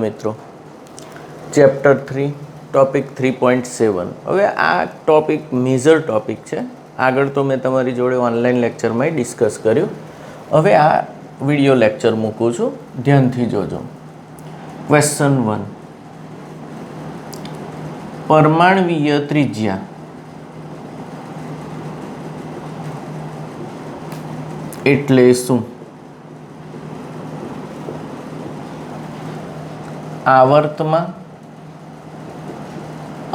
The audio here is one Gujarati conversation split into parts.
મિત્રો ચેપ્ટર 3 ટોપિક 3.7 હવે આ ટોપિક મેજર ટોપિક છે. આગળ તો મેં તમારી જોડે ઓનલાઈન લેક્ચરમાં ડિસ્કસ કર્યું. હવે આ વિડિયો લેક્ચર મૂકું છું, ધ્યાનથી જોજો. ક્વેશ્ચન 1, પરમાણ્વીય ત્રિજ્યા એટલે શું? આવર્તમાં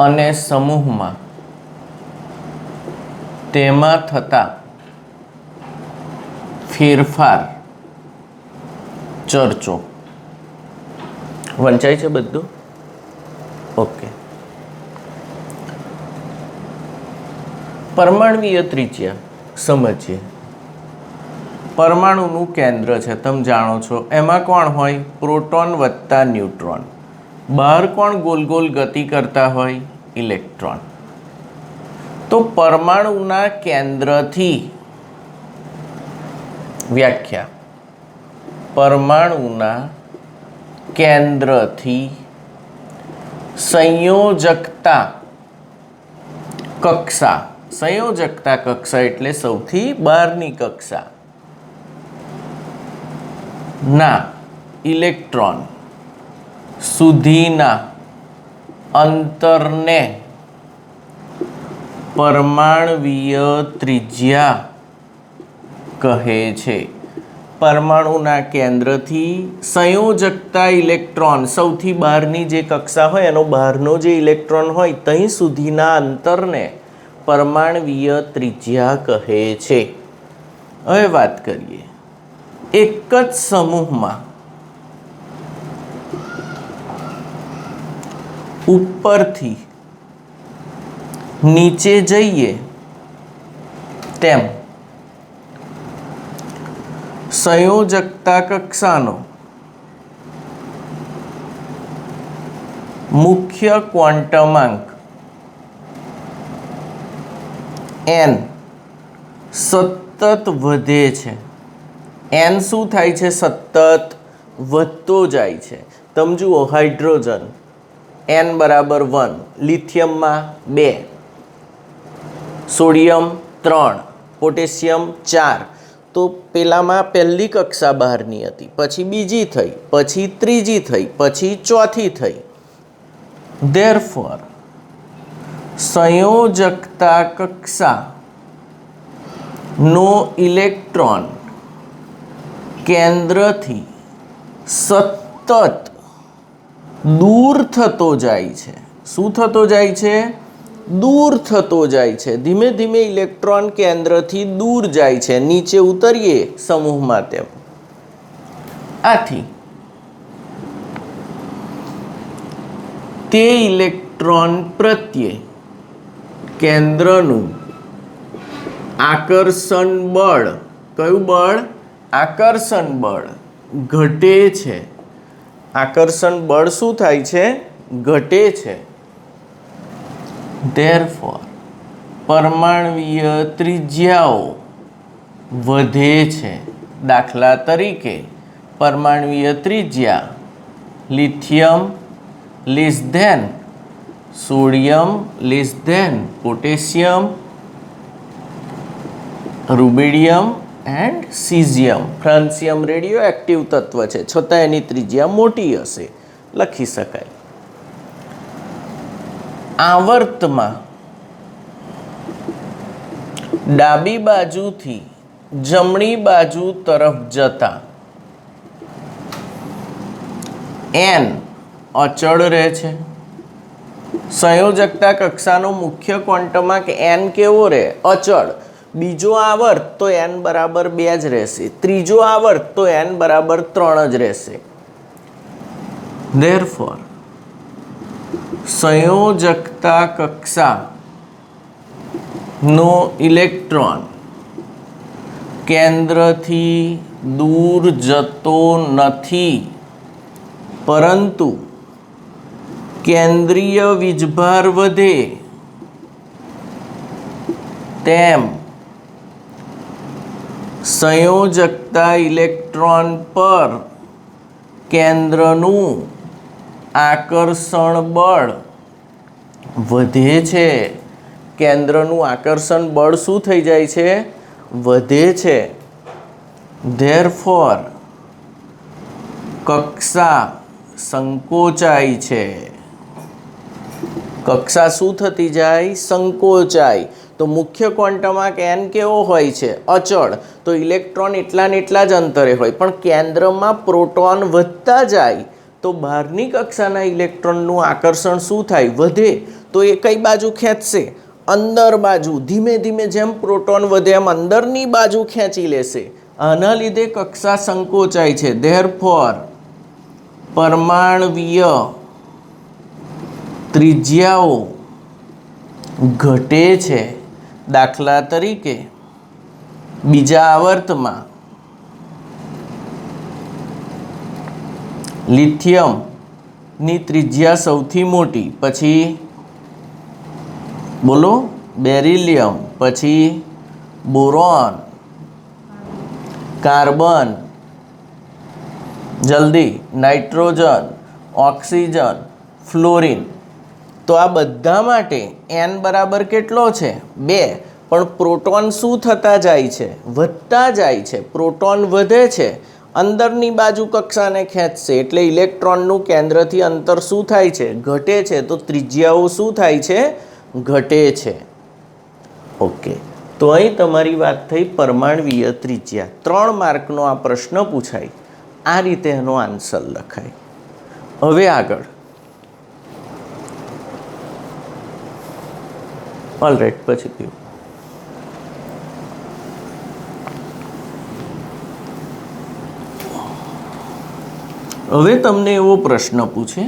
અને સમૂહમાં તેમાં થતા ફેરફાર ચર્ચો. વંચાય છે બધું? ઓકે. પરમાણ્વીય ત્રિજ્યા સમજીએ. પરમાણુનું કેન્દ્ર છે, તમે જાણો છો. એમાં કોણ હોય? પ્રોટોન વત્તા ન્યુટ્રોન. બહાર કોણ ગોલ ગોલ ગતિ કરતા હોય? ઇલેક્ટ્રોન. તો પરમાણુના કેન્દ્રથી વ્યાખ્યા, પરમાણુના કેન્દ્રથી સંયોજકતા કક્ષા. સંયોજકતા કક્ષા એટલે સૌથી બહારની કક્ષા ના ઇલેક્ટ્રોન સુધીના અંતરને પરમાણ્વીય ત્રિજ્યા કહે છે. પરમાણુના કેન્દ્રથી સંયોજકતા ઇલેક્ટ્રોન, સૌથી બહારની જે કક્ષા હોય એનો બહારનો જે ઇલેક્ટ્રોન હોય ત્યાં સુધીના અંતરને પરમાણ્વીય ત્રિજ્યા કહે છે. હવે વાત કરીએ. એક જ સમૂહમાં ઉપરથી નીચે જઈએ તેમ સંયોજકતા કક્ષાનો મુખ્ય ક્વોન્ટમાંક n સતત વધે છે. n શું થાય છે? સતત વધતો જાય છે. તમે જુઓ, હાઇડ્રોજન n બરાબર 1, લિથિયમમાં 2, સોડિયમ 3, પોટેશિયમ 4. તો પેલામાં પહેલી કક્ષા બહારની હતી, પછી બીજી થઈ, પછી ત્રીજી થઈ, પછી ચોથી થઈ. ધેરફોર સંયોજકતા કક્ષા નો ઇલેક્ટ્રોન કેન્દ્રથી સતત દૂર થતો જાય છે. શું થતો જાય છે? દૂર થતો જાય છે. ધીમે ધીમે ઇલેક્ટ્રોન કેન્દ્રથી દૂર જાય છે, નીચે ઉતરીએ સમૂહમાં તેમ. આથી તે ઇલેક્ટ્રોન પ્રત્યે કેન્દ્રનું આકર્ષણ બળ, કયું બળ? આકર્ષણ બળ ઘટે છે. આકર્ષણ બળ શું થાય છે? ઘટે છે. ધેરફોર પરમાણ્વીય ત્રિજ્યાઓ વધે છે. દાખલા તરીકે પરમાણ્વીય ત્રિજ્યા lithium less than sodium less than potassium, rubidium and caesium. Francium radioactive તત્વ છે, છતાં એની ત્રિજ્યા મોટી હશે, લખી શકાય. આવર્તમાં ડાબી બાજુથી જમણી બાજુ તરફ જતા n અચળ રહે છે. સંયોજકતા કક્ષાનો મુખ્ય ક્વોન્ટમાંક n કેવો રહે? અચળ. બીજો આવર્ત તો n બરાબર 2 જ રહેશે, ત્રીજો આવર્ત તો n બરાબર 3 જ રહેશે. ધેરફોર સંયોજકતા કક્ષા નો ઇલેક્ટ્રોન કેન્દ્રથી દૂર જતો નથી, પરંતુ કેન્દ્રીય વીજભાર વધે તેમ સંયોજકતા ઇલેક્ટ્રોન પર કેન્દ્રનું આકર્ષણ બળ વધે છે, કેન્દ્રનું આકર્ષણ બળ શું થઈ જાય છે? વધે છે. ધેરફોર કક્ષા સંકોચાય છે. કક્ષા શું થતી જાય? સંકોચાય. તો મુખ્ય ક્વોન્ટમ આંક n કેવો હોય છે? અચળ. તો ઇલેક્ટ્રોન એટલા ને એટલા જ અંતરે હોય, પણ કેન્દ્રમાં પ્રોટોન વધતા જાય તો બહારની કક્ષાના ઇલેક્ટ્રોનનું આકર્ષણ શું થાય? વધે. તો એ કઈ બાજુ ખેંચશે? અંદર બાજુ. ધીમે ધીમે જેમ પ્રોટોન વધે એમ અંદરની બાજુ ખેંચી લેશે. આના લીધે કક્ષા સંકોચાય છે. ધેરફોર પરમાણવીય ત્રિજ્યાઓ ઘટે છે. દાખલા તરીકે બીજા આવર્તમાં લિથિયમની ત્રિજ્યા સૌથી મોટી, પછી બોલો બેરિલિયમ, પછી બોરોન, કાર્બન, જલ્દી, નાઇટ્રોજન, ઓક્સિજન, ફ્લોરિન. તો આ બધા માટે n બરાબર કેટલો છે? 2. પણ પ્રોટોન શું થતા જાય છે? વધતા જાય છે. પ્રોટોન વધે છે, અંદરની બાજુ કક્ષાને ખેંચશે, એટલે ઇલેક્ટ્રોનનું કેન્દ્રથી અંતર શું થાય છે? ઘટે છે. તો ત્રિજ્યાઓ શું થાય છે? ઘટે છે. ઓકે, તો અહીં તમારી વાત થઈ પરમાણવીય ત્રિજ્યા. 3 માર્કનો આ પ્રશ્ન પૂછાય. આ રીતે એનો આન્સર લખાય. હવે આગળ ઓલરાઈટ, પછી પીવું. હવે તમને એવો પ્રશ્ન પૂછે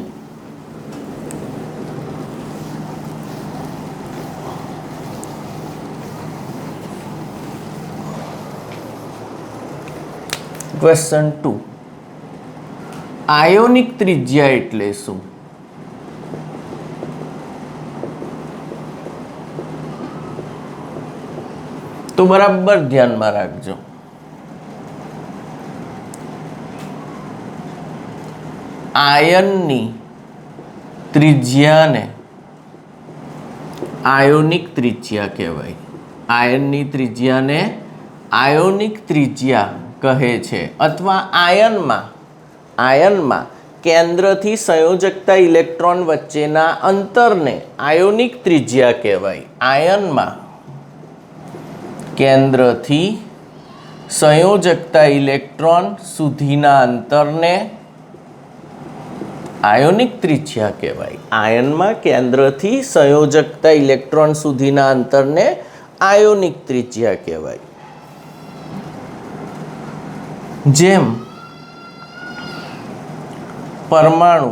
ક્વેશ્ચન 2, આયોનિક ત્રિજ્યા એટલે શું? તો બરાબર ધ્યાનમાં રાખજો. આયનની ત્રિજ્યાને આયોનિક ત્રિજ્યા કહેવાય. આયનની ત્રિજ્યાને આયોનિક ત્રિજ્યા કહે છે. અથવા આયનમાં કેન્દ્રથી સંયોજકતા ઇલેક્ટ્રોન વચ્ચેના અંતરને આયોનિક ત્રિજ્યા કહેવાય. આયનમાં કેન્દ્રથી સંયોજકતા ઇલેક્ટ્રોન સુધીના અંતરને આયોનિક ત્રિજ્યા કહેવાય. આયનમાં કેન્દ્રથી સંયોજકતા ઇલેક્ટ્રોન સુધીના અંતરને આયોનિક ત્રિજ્યા કહેવાય. જેમ પરમાણુ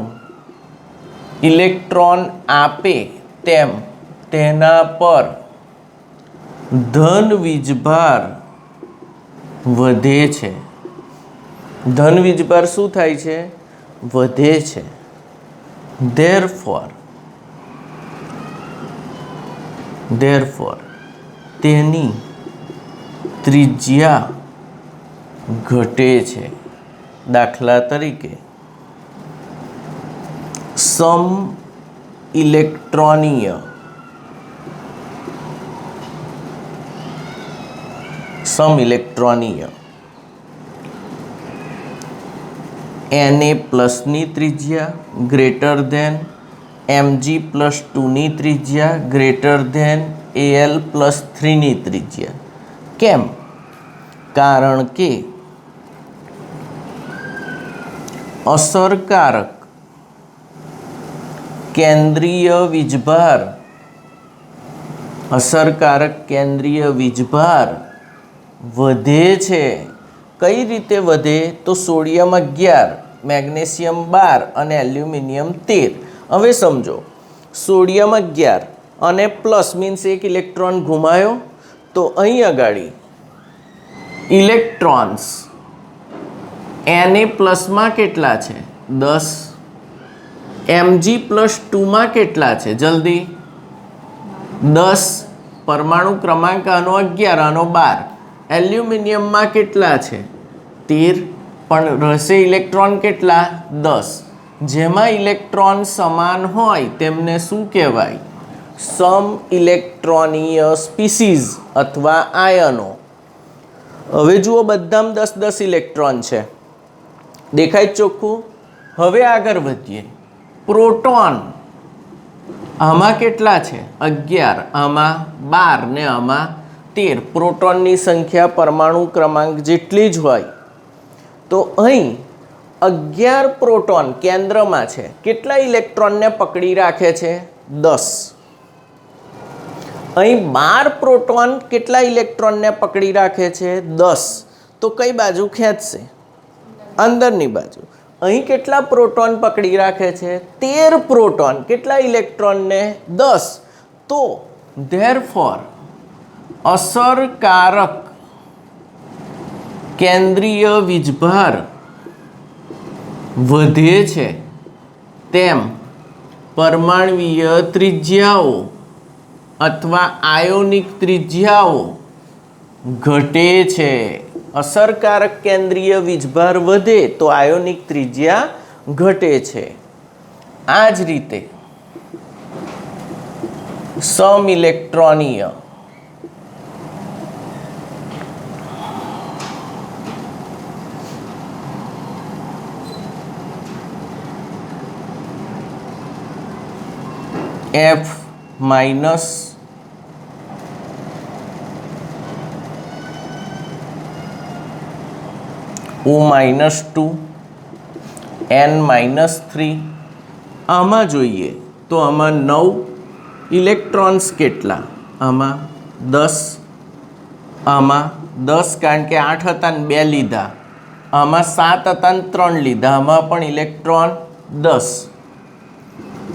ઇલેક્ટ્રોન આપે તેમ તેના પર ધન વીજભાર વધે છે. ધન વીજભાર શું થાય છે? વધે છે. therefore તેની ત્રિજ્યા ઘટે છે. દાખલા તરીકે સમઇલેક્ટ્રોનીય Na+ની ત્રિજ્યા ગ્રેટર ધેન Mg+2ની ત્રિજ્યા ગ્રેટર ધેન Al+3ની ત્રિજ્યા. કેમ? કારણ કે અસરકારક કેન્દ્રીય વીજભાર વધે છે. કઈ રીતે વધે? તો સોડિયમ 11, મેગ્નેશિયમ 12 અને એલ્યુમિનિયમ 13. હવે સમજો, સોડિયમ 11 અને પ્લસ મીન્સ એક ઇલેક્ટ્રોન ઘુમાયો, તો અહીં આગળ ઇલેક્ટ્રોન્સ Na+માં કેટલા છે? 10. Mg+2માં કેટલા છે? જલ્દી, 10. પરમાણુ ક્રમાંક આનો 11, આનો 12. એલ્યુમિનિયમમાં કેટલા છે? 13. પણ રહેશે ઇલેક્ટ્રોન કેટલા? 10. જેમાં ઇલેક્ટ્રોન સમાન હોય તેમને શું કહેવાય? સમ ઇલેક્ટ્રોનીય સ્પીસીઝ અથવા આયનો. હવે જુઓ, બધામાં 10-10 ઇલેક્ટ્રોન છે, દેખાય ચોખ્ખું. હવે આગળ વધીએ. પ્રોટોન આમાં કેટલા છે? 11, આમાં 12 ને આમાં 13. પ્રોટોનની સંખ્યા પરમાણુ ક્રમાંક જેટલી જ હોય. તો અહીં 11 પ્રોટોન કેન્દ્રમાં છે. કેટલા ઇલેક્ટ્રોનને પકડી રાખે છે? 10. અહીં 12 પ્રોટોન કેટલા ઇલેક્ટ્રોનને પકડી રાખે છે? 10. તો કઈ બાજુ ખેંચશે? અંદરની બાજુ. અહીં કેટલા પ્રોટોન પકડી રાખે છે? 13 પ્રોટોન કેટલા ઇલેક્ટ્રોનને? 10. તો ધેરફોર અસરકારક કેન્દ્રીય વીજભાર વધે છે તેમ પરમાણ્વીય ત્રિજ્યાઓ અથવા આયોનિક ત્રિજ્યાઓ ઘટે છે. અસરકારક કેન્દ્રીય વીજભાર વધે તો આયોનિક ત્રિજ્યા ઘટે છે. આ જ રીતે સમઇલેક્ટ્રોનીય F માઇનસ O-2 N-3. આમાં જોઈએ તો આમાં 9 ઇલેક્ટ્રોન્સ કેટલા? આમાં 10, આમાં 10 કારણ કે 8 હતા ને 2 લીધા, આમાં 7 હતા ને 3 લીધા, આમાં પણ ઇલેક્ટ્રોન 10.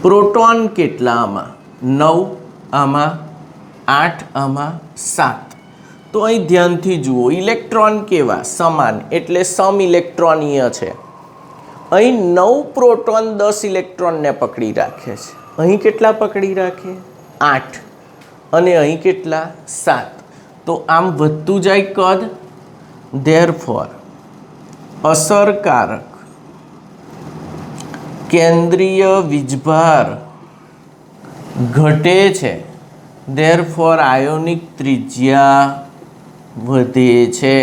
પ્રોટોન કેટલા? આમાં 9, આમાં 8, આમાં 7. તો અહીં ધ્યાનથી જુઓ, ઇલેક્ટ્રોન કેવા? સમાન, એટલે સમઇલેક્ટ્રોનીય છે. અહીં 9 પ્રોટોન 10 ઇલેક્ટ્રોનને પકડી રાખે છે. અહીં કેટલા પકડી રાખે? 8. અને અહીં કેટલા? 7. તો આમ વધતું જાય કદ. ધેરફોર અસરકારક કેન્દ્રીય વીજભાર ઘટે છે. ધેરફોર આયોનિક ત્રિજ્યા વધે છે.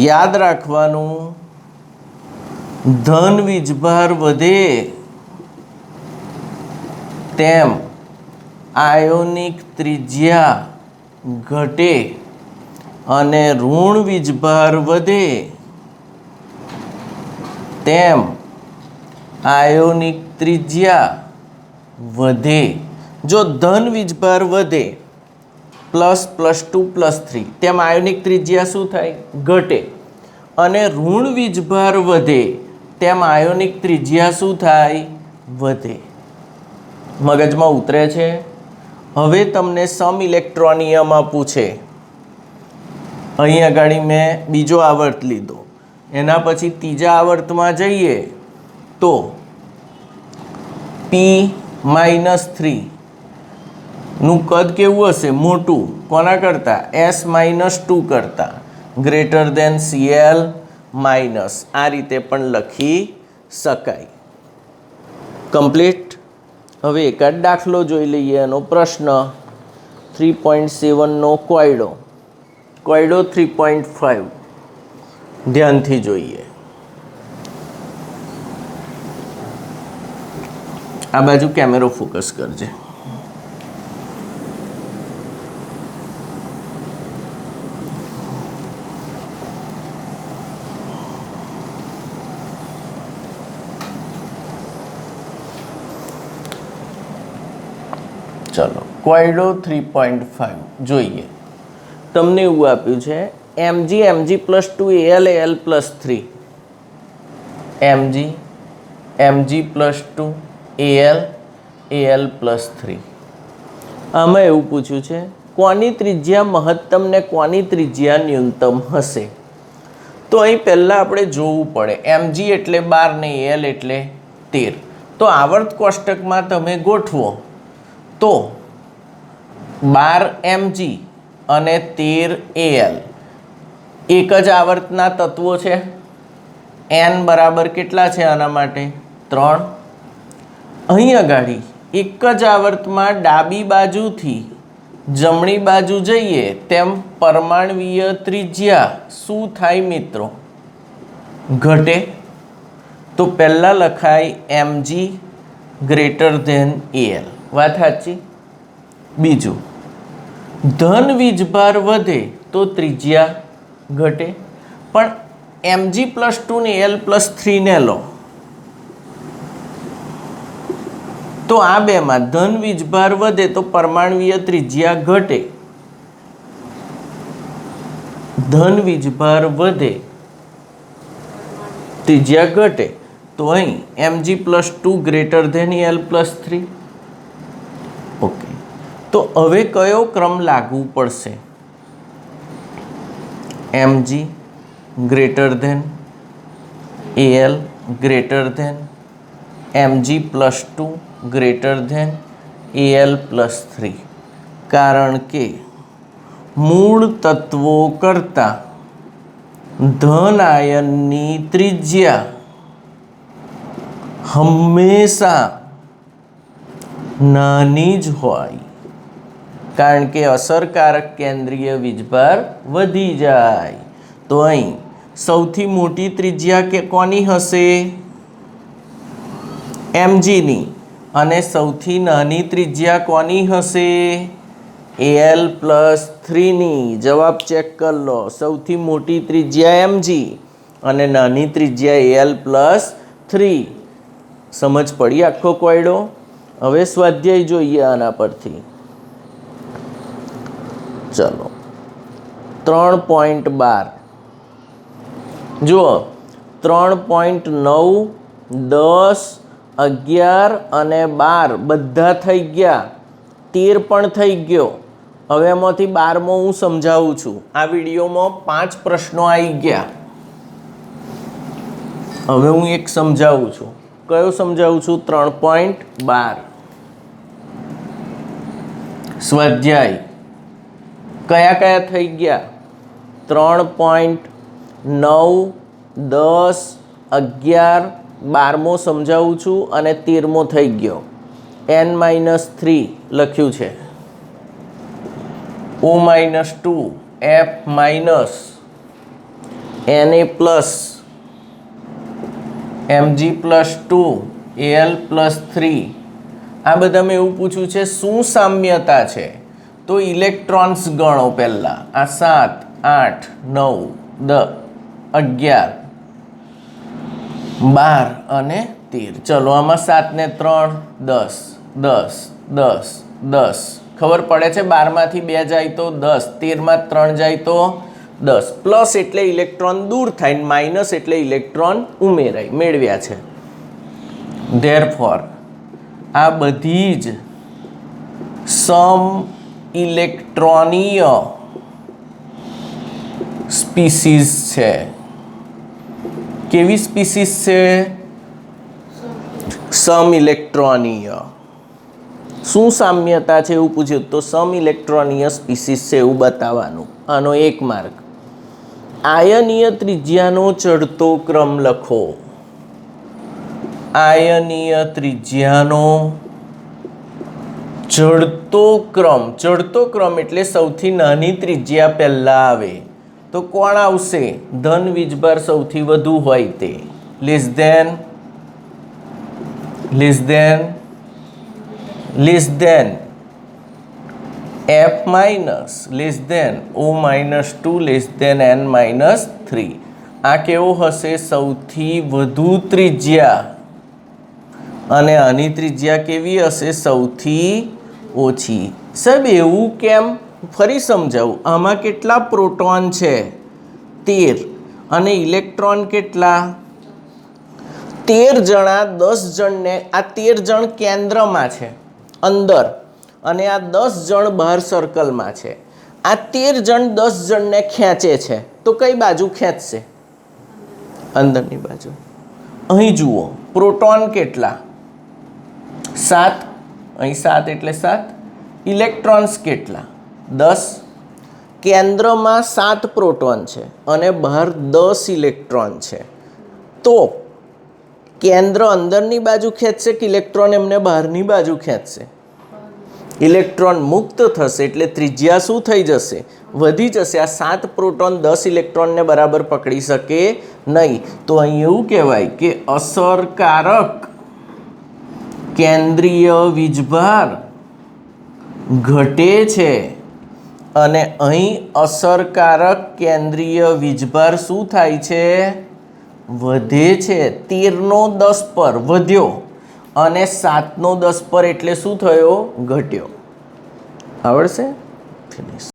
યાદ રાખવાનું, ધન વીજભાર વધે તેમ આયોનિક ત્રિજ્યા ઘટે અને ઋણ વીજભાર વધે તેમ આયોનિક ત્રિજ્યા વધે. જો ધન વીજભાર વધે ++2 +3 તેમ આયોનિક ત્રિજ્યા શું થાય? ઘટે. અને ઋણ વીજભાર વધે તેમ આયોનિક ત્રિજ્યા શું થાય? વધે. મગજમાં ઉતરે છે? હવે તમને સમઇલેક્ટ્રોનિયમાં પૂછે, અહીં આગળ મેં બીજો આવર્ત લીધો, એના પછી ત્રીજા આવર્તમાં જઈએ તો P-3 નું કદ કેવું હશે? મોટું. કોના કરતાં? S-2 કરતાં. Greater than Cl-. આ રીતે પણ લખી શકાય. કમ્પ્લીટ. હવે એકાદ દાખલો જોઈ લઈએ. એનો પ્રશ્ન 3.7 નો કોયડો 3.5 ધ્યાનથી જોઈએ. આ બાજુ કેમેરો ફોકસ કરજે. ચલો, કોયડો 3.5 જોઈએ. તમને એવું આપ્યું છે Mg+2 Al+3 Mg+2 Al+3. આમાં એવું પૂછ્યું છે કોની ત્રિજ્યા મહત્તમ ને કોની ત્રિજ્યા ન્યૂનતમ હશે. તો અહીં પહેલાં આપણે જોવું પડે. Mg એટલે 12 ને Al એટલે 13. તો આવર્ત કોષ્ટકમાં તમે ગોઠવો તો 12 Mg અને 13 Al એક જ આવર્તના તત્વો છે. n બરાબર કેટલા છે આના માટે? 3 અહીં અગાડી એક જ આવર્તમાં ડાબી બાજુથી જમણી બાજુ જઈએ તેમ પરમાણવીય ત્રિજ્યા શું થાય મિત્રો? ઘટે. તો પહેલાં લખાય mg ગ્રેટર ધેન al. વાત સાચી. બીજું, ધન વીજભાર વધે તો ત્રિજ્યા ઘટે. પણ mg+2 ને l+3 ને લો તો આ બેમાં ધન વીજભાર વધે તો પરમાણવીય ત્રિજ્યા ઘટે. ધન વીજભાર વધે ત્રિજ્યા ઘટે. તો અહીં mg+2 greater than l+3. Okay, તો હવે કયો ક્રમ લાગુ પડશે? mg greater than al greater than mg+2 greater than al+3. કારણ કે મૂળ તત્વો કરતાં ધન આયનની ત્રિજ્યા હંમેશા નાની જ હોય, કારણ કે અસરકારક કેન્દ્રીય વીજભાર વધી જાય. તો અહીં સૌથી મોટી ત્રિજ્યા કે કોની હશે? mgની. અને સૌથી નાની ત્રિજ્યા કોની હશે? al+3ની. જવાબ ચેક કરી લો. સૌથી મોટી ત્રિજ્યા mg અને નાની ત્રિજ્યા al+3. સમજ પડી આખો કોયડો? હવે સ્વાધ્યાય જોઈએ આના પરથી. ચલો 3.12 જુઓ. 3.9, 10, 11 અને 12 બધા થઈ ગયા. 13 પણ થઈ ગયો. હવે એમાંથી 12મો હું સમજાવું છું. આ વિડીયોમાં 5 પ્રશ્નો આવી ગયા. હવે હું એક સમજાવું છું. કયો સમજાવું છું? 3.12 સ્વાધ્યાય કયા કયા થઈ ગયા? 3.9, 10, 11, 12મો સમજાવું છું અને 13મો થઈ ગયો. n-3 લખ્યું છે. O-2 F minus Na plus mg+2 al+3. આ બધામાં એવું પૂછ્યું છે શું સામ્યતા છે? તો ઇલેક્ટ્રોન્સ ગણો પહેલાં. આ 7, 8, 9, 10, 11, 12 અને 13. ચલો આમાં 7 ને 3 10, 10, 10, 10. ખબર પડે છે? 12માંથી 2 જાય તો 10, 13માં 3 જાય તો 10. પ્લસ એટલે ઇલેક્ટ્રોન દૂર થાય, માઇનસ એટલે ઇલેક્ટ્રોન ઉમેરાય. મેળવ્યા છે. ધેરફોર આ બધી જ સમ ઇલેક્ટ્રોનીય સ્પીસીસ છે. કેવી સ્પીસીસ છે? સમ ઇલેક્ટ્રોનીય. શું સામ્યતા છે એવું પૂછ્યું તો સમ ઇલેક્ટ્રોનીય સ્પીસીસ છે એવું બતાવવાનું. આનો એક માર્ક. આયનીય ત્રિજ્યાનો ચડતો ક્રમ લખો. આયનીય ત્રિજ્યાનો ચડતો ક્રમ. ચડતો ક્રમ એટલે સૌથી નાની ત્રિજ્યા પહેલાં આવે. તો કોણ આવશે? ધન વીજભાર સૌથી વધુ હોય તે. Less than F minus less than O-2 less than n-3. આ કેવો હશે? સૌથી વધુ ત્રિજ્યા. અને આની ત્રિજ્યા કેવી હશે? સૌથી ઓછી. સાહેબ એવું કેમ? ફરી સમજાવું. આમાં કેટલા પ્રોટોન છે? 13. અને ઇલેક્ટ્રોન કેટલા? 13 જણા 10 જણને. આ 13 જણ કેન્દ્રમાં છે અંદર, અને આ 10 જણ બહાર સર્કલમાં છે. આ 13 જણ 10 જણને ખેંચે છે. તો કઈ બાજુ ખેંચશે? અંદરની બાજુ. અહીં જુઓ પ્રોટોન કેટલા? 7. અહીં 7 એટલે 7. ઇલેક્ટ્રોન્સ કેટલા? 10. કેન્દ્રમાં 7 પ્રોટોન છે અને બહાર 10 ઇલેક્ટ્રોન છે. તો કેન્દ્ર અંદરની બાજુ ખેંચશે કે ઇલેક્ટ્રોન એમને બહારની બાજુ ખેંચશે? ઇલેક્ટ્રોન મુક્ત થશે એટલે ત્રિજ્યા શું થઈ જશે? વધી જશે. આ 7 પ્રોટોન 10 ઇલેક્ટ્રોનને બરાબર પકડી શકે નહીં. તો અહીં એવું કહેવાય કે અસરકારક કેન્દ્રીય વીજભાર ઘટે છે અને અહીં અસરકારક કેન્દ્રીય વીજભાર શું થાય છે? વધે છે. 13/10 પર વધ્યો અને 7/10 પર એટલે શું થયો? ઘટ્યો. આવડશે? ફિનિશ.